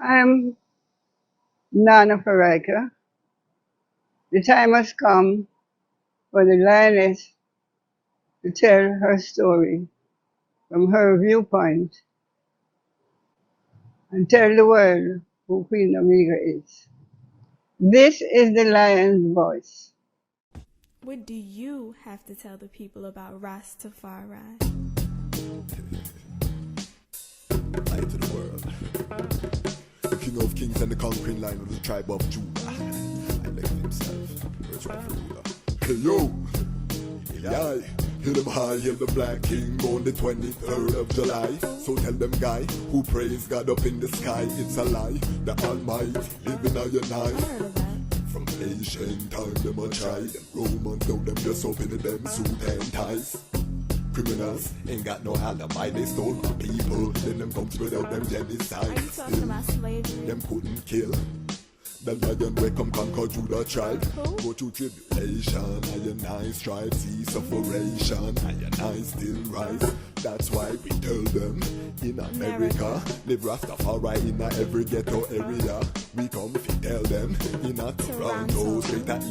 I'm Nana Farika. The time has come for the lioness to tell her story from her viewpoint and tell the world who Queen Omega is. This is the lion's voice. What do you have to tell the people about Rastafari? Light to the world. The king of kings and the conquering lion of the tribe of Judah. I left himself. Where's my ruler? Hey yo! Yeah. Hail him high, hail the black king, born the 23rd of July. So tell them guy, who praise God up in the sky, it's a lie. The Almighty living on your night. From ancient time, them a try. Them Romans, though them just open them suit and ties. Criminals ain't got no alibi, they stole my people. Then them come without them genocide. Are you talking about slavery? Them couldn't kill. The lion will come conquer Judah tribe. Go through tribulation, I and I strive, see sufferation, I and I still rise. That's why we tell them, in America, live Rastafari in every ghetto area. We come to tell them, in a Toronto, straight at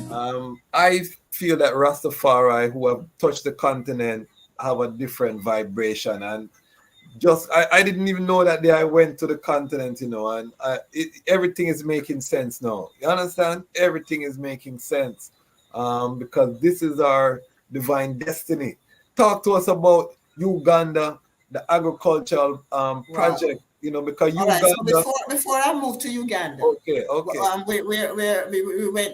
I feel that Rastafari who have touched the continent have a different vibration, and just I didn't even know that day I went to the continent, and everything is making sense now. You understand? Everything is making sense because this is our divine destiny. Talk to us about Uganda, the agricultural project. Because All Uganda. right, so before I move to Uganda, Okay.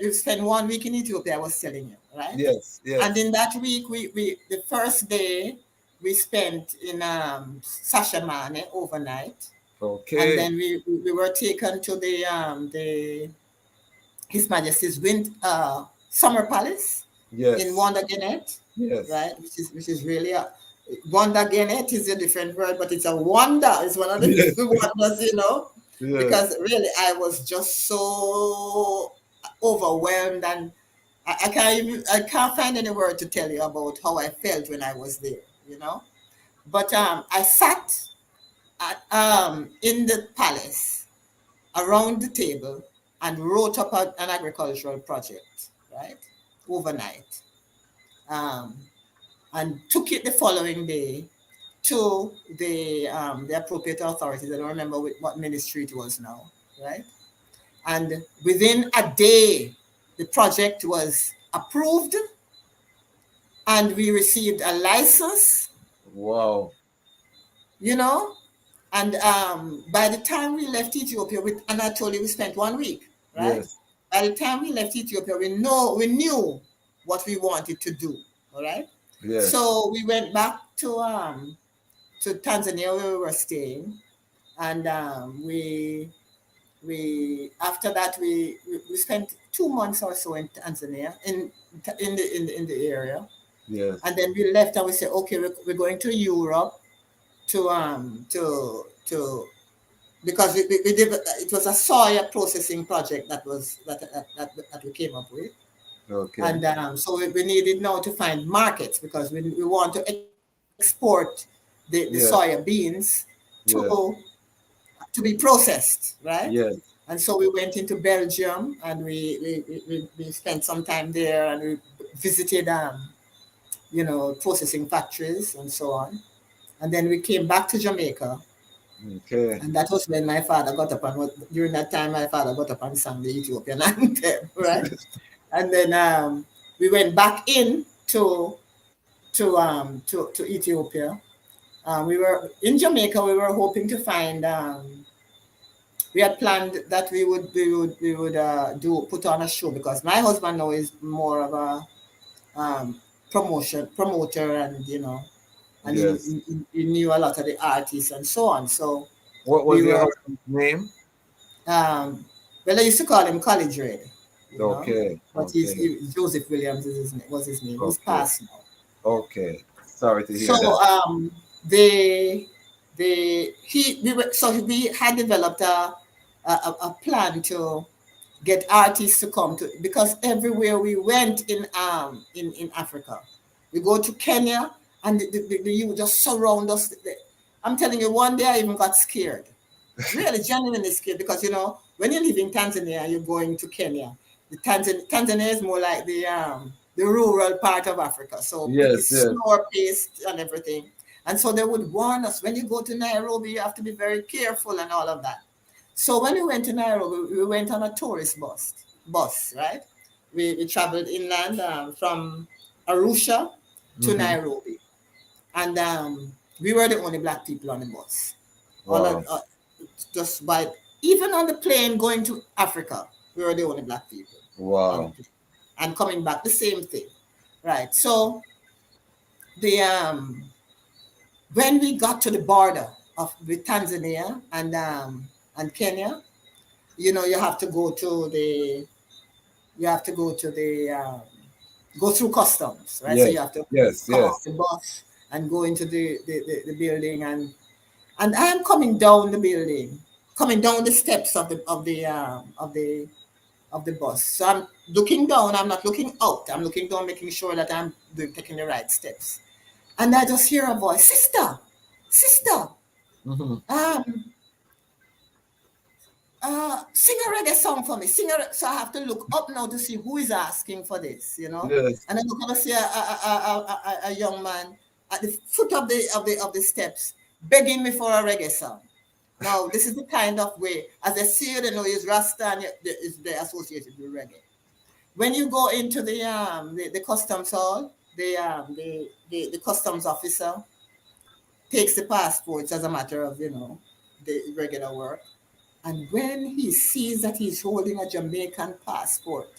we spent 1 week in Ethiopia. I was telling you, right? Yes. And in that week, we the first day we spent in Sashamane overnight. Okay. And then we were taken to the His Majesty's Summer Palace. Yes. In Wondergenet. Yes. Right, which is really Wondergenet is a different word, but it's a wonder. It's one of the wonders, Yes. Because really I was just so overwhelmed, and I can't find any word to tell you about how I felt when I was there, But I sat in the palace around the table and wrote up an agricultural project, right, overnight, and took it the following day to the appropriate authorities. I don't remember what ministry it was now, right? And within a day, the project was approved, and we received a license. Wow. And by the time we left Ethiopia, and I told you we spent 1 week, right? Yes. By the time we left Ethiopia, we knew what we wanted to do, all right? Yes. So we went back to Tanzania where we were staying, and we after that we spent 2 months or so in Tanzania in the area. Yes. And then we left and we said, okay, we're going to Europe to because we did, it was a soya processing project that we came up with. Okay. And so we needed now to find markets, because we want to export the soya beans to be processed, right? Yes. And so we went into Belgium, and we spent some time there, and we visited processing factories and so on. And then we came back to Jamaica. Okay. And that was when my father got up during that time my father got up and sang the Ethiopian anthem, right? And then we went back in to Ethiopia. We were in Jamaica. We were hoping to find. We had planned that we would put on a show, because my husband now is more of a promoter, and and yes. he knew a lot of the artists and so on. So what was your husband's name? Well, I used to call him College Red. Okay. But Joseph Williams was his name. Okay. He's passed now. Okay. Sorry to hear that. So we had developed a plan to get artists to come to, because everywhere we went in Africa, we go to Kenya, and the youth just surround us. I'm telling you, one day I even got scared. really genuinely scared, because you know when you live in Tanzania, you're going to Kenya. Tanzania is more like the rural part of Africa, so Yes, it's yes. slower paced and everything. And so they would warn us, when you go to Nairobi, you have to be very careful and all of that. So when we went to Nairobi, we went on a tourist bus, right? We traveled inland from Arusha to Nairobi, and we were the only black people on the bus. Wow. Just by, even on the plane going to Africa, we were the only black people on the Wow. plane. And coming back, the same thing, right? So the when we got to the border with Tanzania and Kenya, you know, you have to go to the go through customs, right? So Yes, you have to yes, come off yes. the bus and go into the building, and I'm coming down the building, coming down the steps of the bus. So I'm looking down, I'm not looking out, I'm looking down, making sure that I'm taking the right steps. And I just hear a voice, sister, Mhm. sing a reggae song for me. So I have to look up now to see who is asking for this, you know. Yes. And I look up and see a young man at the foot of the steps begging me for a reggae song. Now this is the kind of way, as they see you, they know it's Rasta and they're associated with reggae. When you go into the customs hall, the customs officer takes the passports as a matter of, you know, the regular work. And when he sees that he's holding a Jamaican passport,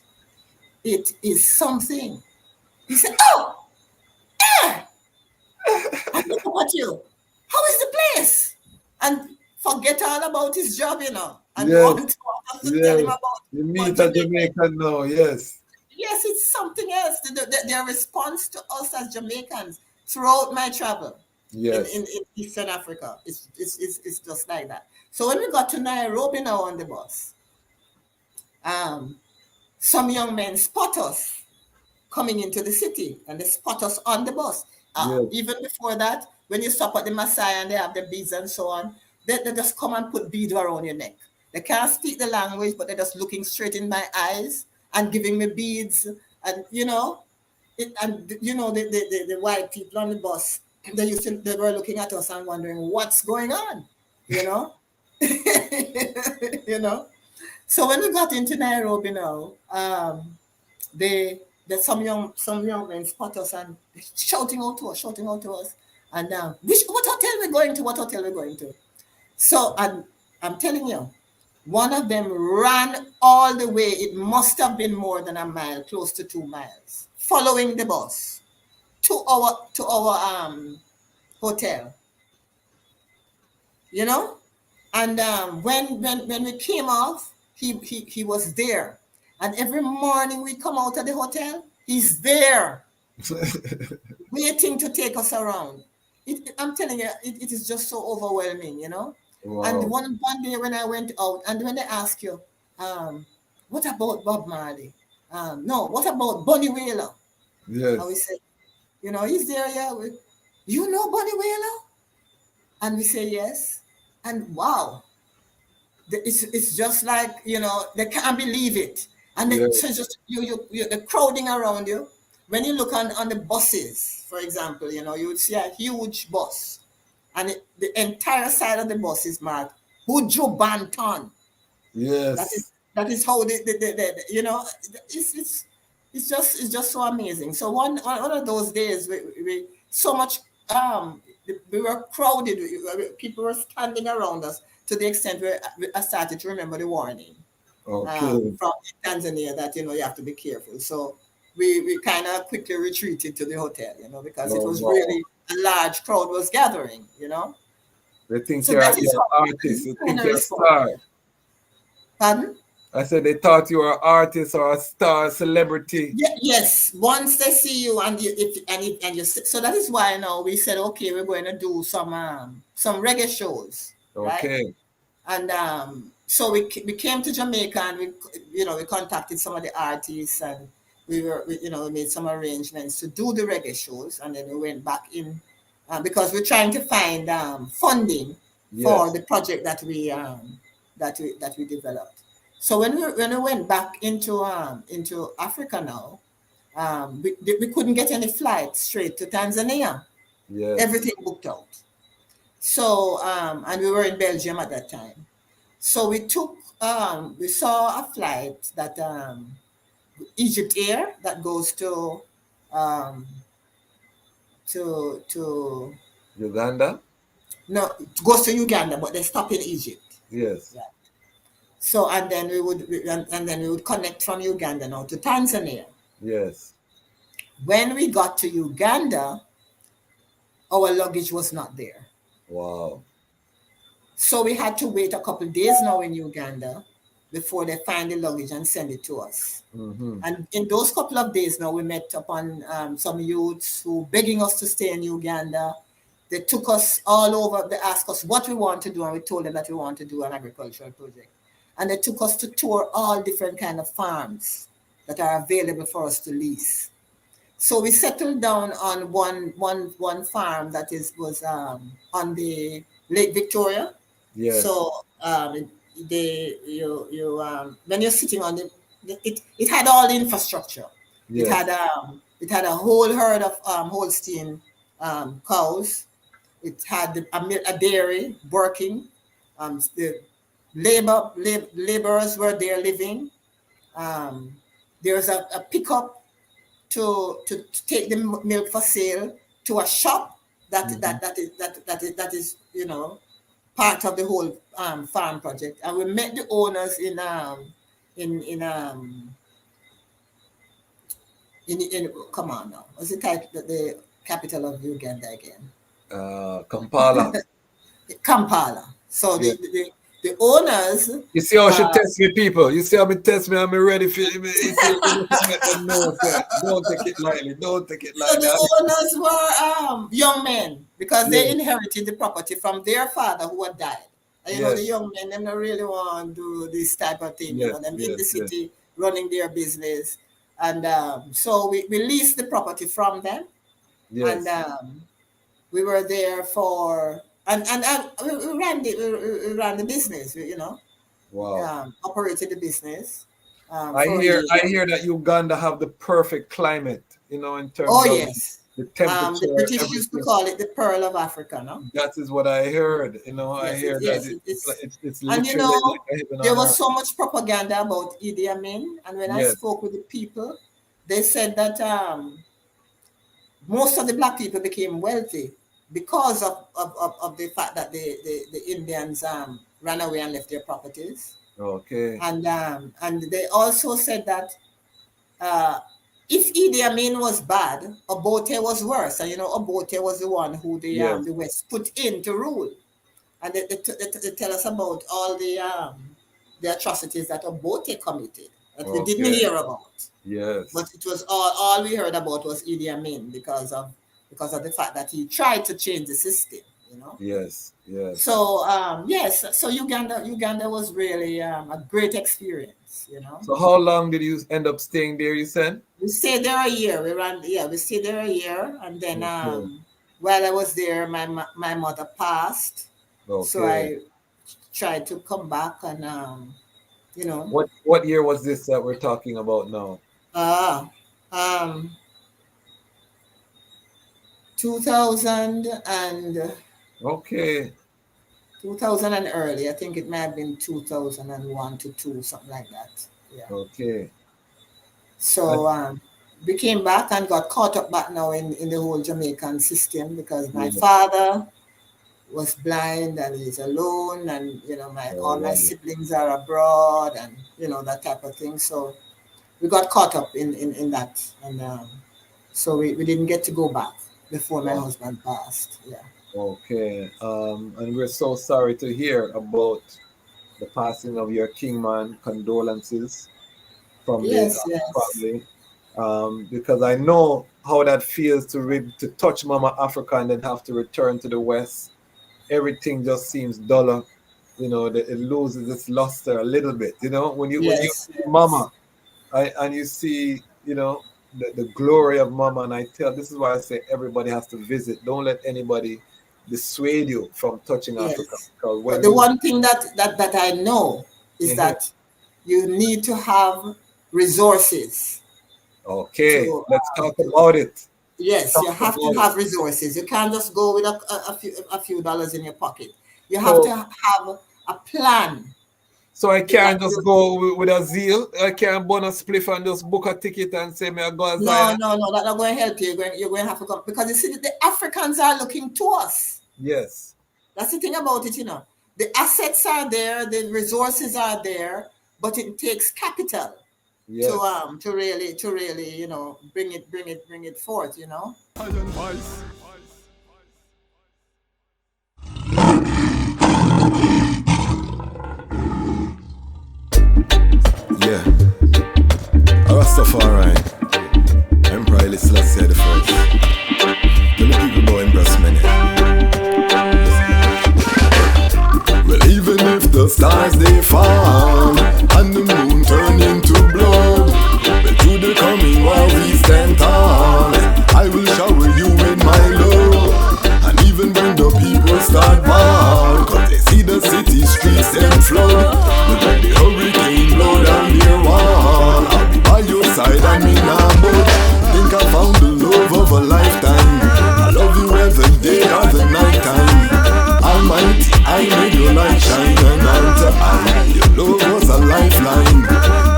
it is something. He said, "Oh, I look at you. How is the place?" And forget all about his job, you know, and Yes, want to tell him yes. You about meet a Jamaica. Jamaican now, yes. Yes, it's something else. Their response to us as Jamaicans throughout my travel Yes. in Eastern Africa, it's just like that. So when we got to Nairobi now on the bus, some young men spot us coming into the city, and they spot us on the bus. Yes. Even before that, when you stop at the Maasai and they have the beads and so on, they just come and put beads around your neck. They can't speak the language, but they're just looking straight in my eyes and giving me beads. And you know, the white people on the bus, they were looking at us and wondering what's going on, you know. You know. So when we got into Nairobi now, there's some young men spot us and shouting out to us, and what hotel we're going to, So I'm telling you, one of them ran all the way. It must have been more than a mile, close to 2 miles, following the bus to our hotel. You know, and when we came off, he was there, and every morning we come out of the hotel, he's there, waiting to take us around. I'm telling you, it is just so overwhelming, you know. Wow. And one day when I went out, and when they ask you, what about Bob Marley? No, what about Bunny Wailer? Yes. And we said, you know, he's there, yeah. You know Bunny Wailer? And we say yes. And wow, it's just like, you know, they can't believe it. And Yes. so it's just the crowding around you. When you look on the buses, for example, you know, you would see a huge bus, and the entire side of the bus is marked Buju Banton. Yes. That is how you know, it's just so amazing. So one of those days, we so much we were crowded. People were standing around us to the extent where I started to remember the warning Okay. from Tanzania that, you know, you have to be careful. So we kind of quickly retreated to the hotel, you know, because it Oh, was wow. really a large crowd was gathering, you know. They think So you're that is an how artist. They think kind of you're a response. star. Pardon? I said they thought you were an artist or a star, celebrity. Yes. Once they see you and you, so that is why now we said, okay, we're going to do some reggae shows, right? Okay. And so we came to Jamaica, and we contacted some of the artists, and we made some arrangements to do the reggae shows, and then we went back in because we're trying to find funding for Yes. the project that we developed. So when we went back into Africa now, we couldn't get any flight straight to Tanzania. Yes. Everything booked out. So and we were in Belgium at that time. So we saw a flight that Egypt Air that goes um, to Uganda? no, it goes to Uganda, but they stop in Egypt. Yes. Yeah. So and then we would connect from Uganda now to Tanzania. Yes. When we got to Uganda, our luggage was not there. Wow. So we had to wait a couple of days now in Uganda before they find the luggage and send it to us. Mm-hmm. And in those couple of days now, we met upon some youths who begging us to stay in Uganda. They took us all over. They asked us what we want to do, and we told them that we want to do an agricultural project. And they took us to tour all different kind of farms that are available for us to lease. So we settled down on one farm that was on the Lake Victoria. Yes. So when you're sitting on it had all the infrastructure. Yes. It had a whole herd of Holstein cows. It had a dairy working. The laborers were there living. There's a pickup to take the milk for sale to a shop that is part of the whole farm project. And we met the owners in come on now, what's the capital of Uganda again? Kampala. Kampala. So the owners. You see how she test me, people. You see how me test me. I'm ready for it. Don't take it lightly. Don't take it lightly. So the owners were young men because they inherited the property from their father who had died. And you know, the young men, they don't really want to do this type of thing. You know, them in the city running their business. And so we leased the property from them. Yes. And we were there for and we ran the business, you know. Wow. Operated the business. I hear that Uganda have the perfect climate, you know, in terms of the temperature. The British used to call it the Pearl of Africa, no? That is what I heard. You know, I hear that it's literally. And you know, like there was so much propaganda about Idi Amin, and when I spoke with the people, they said that most of the black people became wealthy because of the fact that the Indians ran away and left their properties. Okay. And they also said that if Idi Amin was bad, Obote was worse. And you know, Obote was the one who the West put in to rule. And they tell us about all the atrocities that Obote committed that we didn't hear about. Yes. But it was all we heard about was Idi Amin because of the fact that he tried to change the system, you know. Yes. So so Uganda was really a great experience, you know. So how long did you end up staying there, you said? We stayed there a year. We stayed there a year, and then while I was there, my mother passed. Okay. So I tried to come back, and you know. What year was this that we're talking about now? 2000 and okay. 2000 and early. I think it might have been 2001 to 2, something like that. Yeah. Okay. So we came back and got caught up back now in the whole Jamaican system because my father was blind and he's alone, and you know all my siblings are abroad, and you know that type of thing. So we got caught up in that, and so we didn't get to go back before my husband passed. Yeah. Okay. And we're so sorry to hear about the passing of your kingman. Condolences from the family. Because I know how that feels to touch Mama Africa and then have to return to the West. Everything just seems duller. You know, it loses its luster a little bit. You know, when you see Mama, and you see, you know, the glory of Mama, and this is why I say everybody has to visit. Don't let anybody dissuade you from touching Africa. Yes. Because But the one thing that I know is Mhm. that you need to have resources. Okay, to, let's talk about it. Yes, Talk you have to about it. have resources. You can't just go with a few dollars in your pocket. You have So- to have a plan. So I can't just go with a zeal. I can't burn a spliff and just book a ticket and say me I go as No, Zion. that's not going to help you. You're going to have to come because you see, the Africans are looking to us. Yes. That's the thing about it, The assets are there, the resources are there, but it takes capital Yes. to really, bring it forth, Iron Vice. Yeah. Rastafari. Emperor Haile Selassie the first. Tell the people about embrace many. Well, even if the stars they fall and the moon turn into blood, well, to the coming war we stand tall. I will shower you with my love. And even when the people start ball, cause they see the city streets them flood. But when the hurricane blow down their wall, I'll be by your side and me nah budge. Think I found the love of a lifetime. I love you every day or the night time. Almighty, I made your light shine and unto I, your love was a lifeline.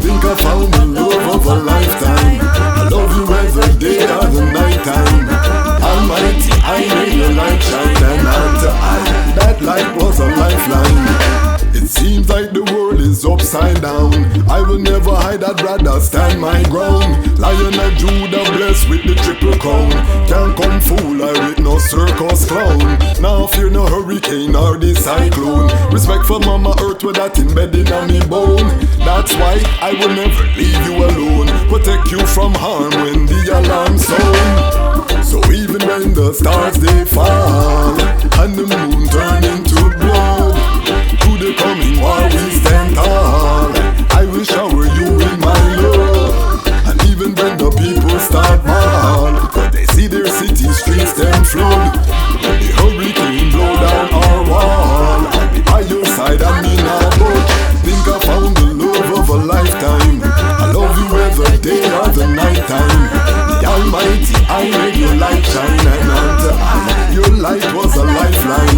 Think I found the love of a lifetime. I love you every day or the night time. Almighty, I made your light shine and unto I, that light was a lifeline. It seems like the world is upside down. I will never hide, I'd rather stand my ground. Lion of Judah blessed with the triple crown. Can't come fool I with no circus clown. Now fear no hurricane or the cyclone. Respect for Mama Earth with that embedded on me bone. That's why I will never leave you alone. Protect you from harm when the alarm sound. So even when the stars they fall and the moon turn into blood, to the coming war we stand tall. I will shower you with my love. And even when the people start ball, cause they see their city streets them flood. When the hurricane blow down our wall, I'll be by your side and me not budge. Think I found the love of a lifetime. I love you every day or the night time. The Almighty, I made your light shine and unto I, your light was a lifeline.